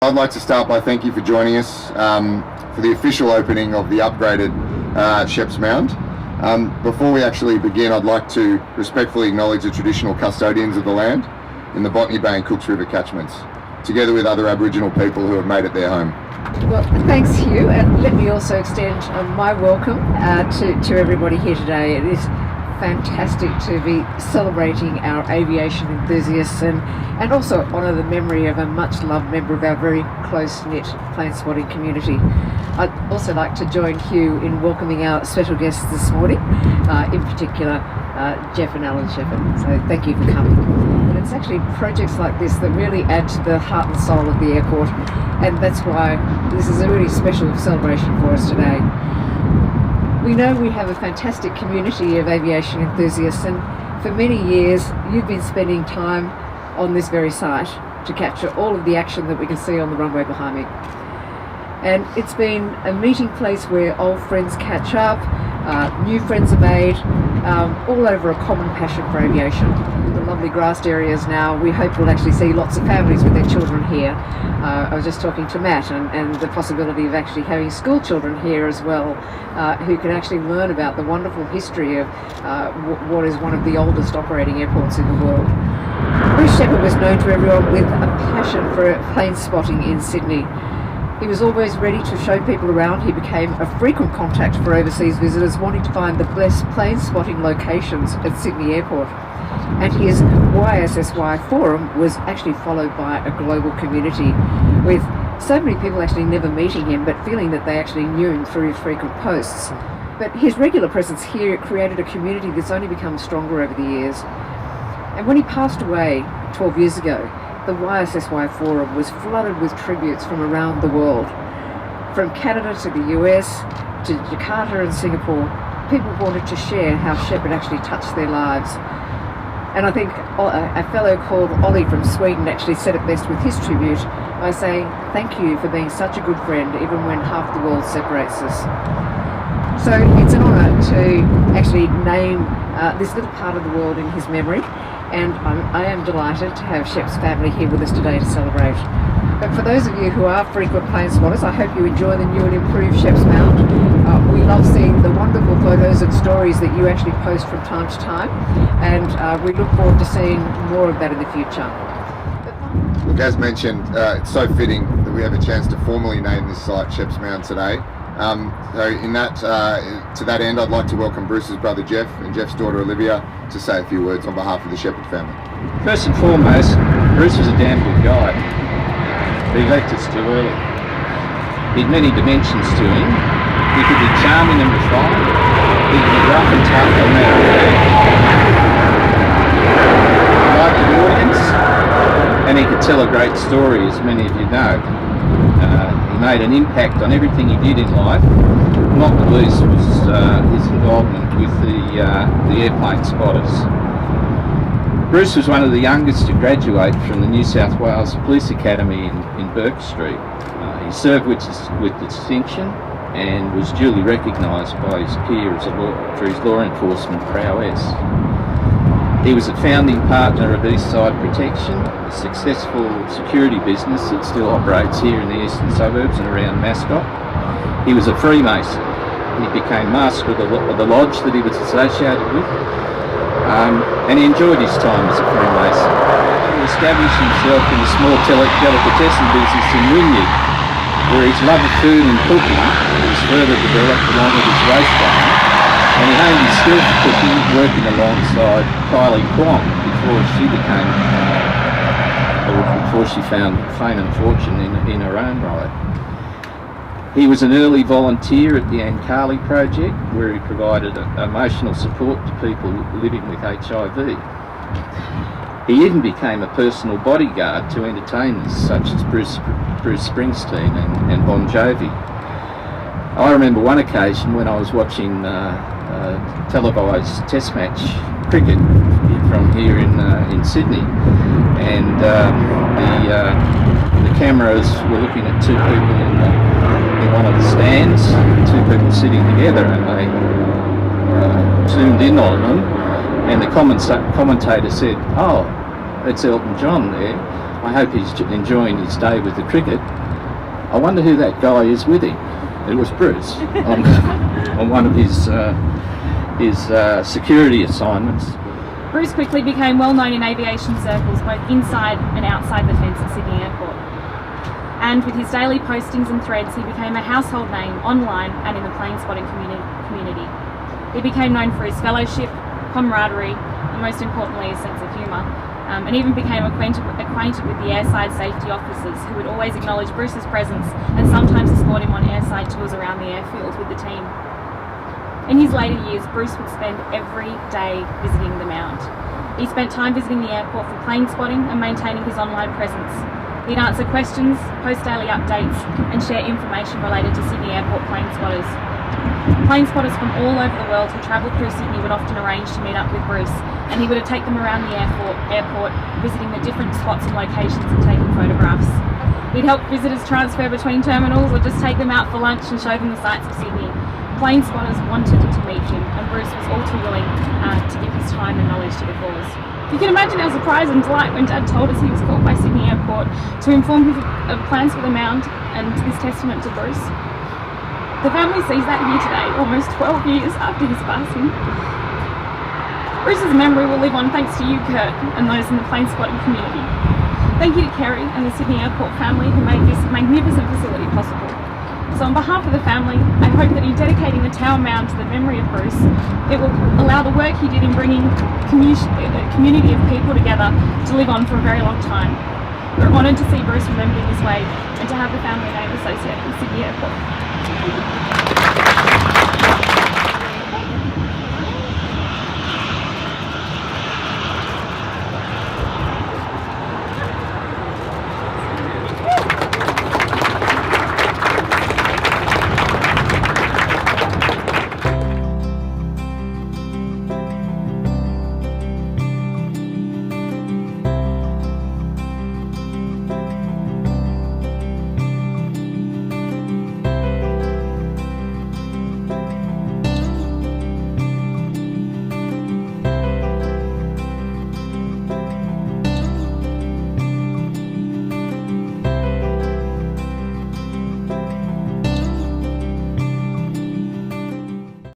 I'd like to start by thanking you for joining us for the official opening of the upgraded Shep's Mound. Before we actually begin, I'd like to respectfully acknowledge the traditional custodians of the land in the Botany Bay and Cooks River catchments, together with other Aboriginal people who have made it their home. Well, thanks Hugh, and let me also extend my welcome to everybody here today. It is fantastic to be celebrating our aviation enthusiasts and also honour the memory of a much loved member of our very close-knit plane spotting community. I'd also like to join Hugh in welcoming our special guests this morning, in particular Jeff and Alan Shepherd. So thank you for coming. And it's actually projects like this that really add to the heart and soul of the airport, and that's why this is a really special celebration for us today. We know we have a fantastic community of aviation enthusiasts, and for many years you've been spending time on this very site to capture all of the action that we can see on the runway behind me. And it's been a meeting place where old friends catch up, new friends are made, all over a common passion for aviation. The lovely grassed areas now, we hope we'll actually see lots of families with their children here. I was just talking to Matt and the possibility of actually having school children here as well, who can actually learn about the wonderful history of what is one of the oldest operating airports in the world. Bruce Shepherd was known to everyone with a passion for plane spotting in Sydney. He was always ready to show people around. He became a frequent contact for overseas visitors wanting to find the best plane spotting locations at Sydney Airport. And his YSSY forum was actually followed by a global community, with so many people actually never meeting him but feeling that they actually knew him through his frequent posts. But his regular presence here created a community that's only become stronger over the years. And when he passed away 12 years ago, the YSSY forum was flooded with tributes from around the world. From Canada to the US to Jakarta and Singapore, people wanted to share how Shep had actually touched their lives. And I think a fellow called Ollie from Sweden actually said it best with his tribute by saying, "Thank you for being such a good friend even when half the world separates us." So it's an honour to actually name this little part of the world in his memory, and I am delighted to have Shep's family here with us today to celebrate. But for those of you who are frequent plane spotters, I hope you enjoy the new and improved Shep's Mound. We love seeing the wonderful photos and stories that you actually post from time to time, and we look forward to seeing more of that in the future. Look, as mentioned, it's so fitting that we have a chance to formally name this site Shep's Mound today. To that end, I'd like to welcome Bruce's brother Jeff and Jeff's daughter Olivia to say a few words on behalf of the Shepherd family. First and foremost, Bruce was a damn good guy. But he left us too early. He had many dimensions to him. He could be charming and refined. He could be rough and tough no matter what. He liked the audience, and he could tell a great story, as many of you know. He made an impact on everything he did in life. Not the least was his involvement with the airplane spotters. Bruce was one of the youngest to graduate from the New South Wales Police Academy in Burke Street. He served with distinction and was duly recognised by his peers for his law enforcement prowess. He was a founding partner of Eastside Protection, a successful security business that still operates here in the eastern suburbs and around Mascot. He was a Freemason. He became master of the lodge that he was associated with, and he enjoyed his time as a Freemason. He established himself in a small delicatessen business in Wynyard, where his love of food and cooking was further developed along with his race car. And he honed his skills for cooking, working alongside Kylie Kwong before she found fame and fortune in her own right. He was an early volunteer at the Ankali project, where he provided emotional support to people living with HIV. He even became a personal bodyguard to entertainers such as Bruce Springsteen and Bon Jovi. I remember one occasion when I was watching televised test match cricket from here in Sydney, and the cameras were looking at two people in one of the stands, two people sitting together, and they zoomed in on them, and the commentator said, "Oh, that's Elton John there." I hope he's enjoying his day with the cricket. I wonder who that guy is with him. It was Bruce on one of his security assignments. Bruce quickly became well known in aviation circles, both inside and outside the fence at Sydney Airport. And with his daily postings and threads, he became a household name online and in the plane spotting community. He became known for his fellowship, camaraderie, and most importantly, his sense of humour, and even became acquainted with the airside safety officers who would always acknowledge Bruce's presence and sometimes escort him on airside tours around the airfield with the team. In his later years, Bruce would spend every day visiting the Mound. He spent time visiting the airport for plane spotting and maintaining his online presence. He'd answer questions, post daily updates, and share information related to Sydney Airport plane spotters. Plane spotters from all over the world who travelled through Sydney would often arrange to meet up with Bruce, and he would take them around the airport, visiting the different spots and locations and taking photographs. He'd help visitors transfer between terminals or just take them out for lunch and show them the sights of Sydney. Plane spotters wanted to meet him, and Bruce was all too willing to give his time and knowledge to the cause. You can imagine our surprise and delight when Dad told us he was called by Sydney Airport to inform him of plans for the Mound and his testament to Bruce. The family sees that here today, almost 12 years after his passing. Bruce's memory will live on thanks to you, Kurt, and those in the plane spotting community. Thank you to Kerry and the Sydney Airport family who made this magnificent facility possible. So on behalf of the family, I hope that in dedicating the Tower Mound to the memory of Bruce, it will allow the work he did in bringing a community of people together to live on for a very long time. We're honoured to see Bruce remembered in this way and to have the family name associated with Sydney Airport.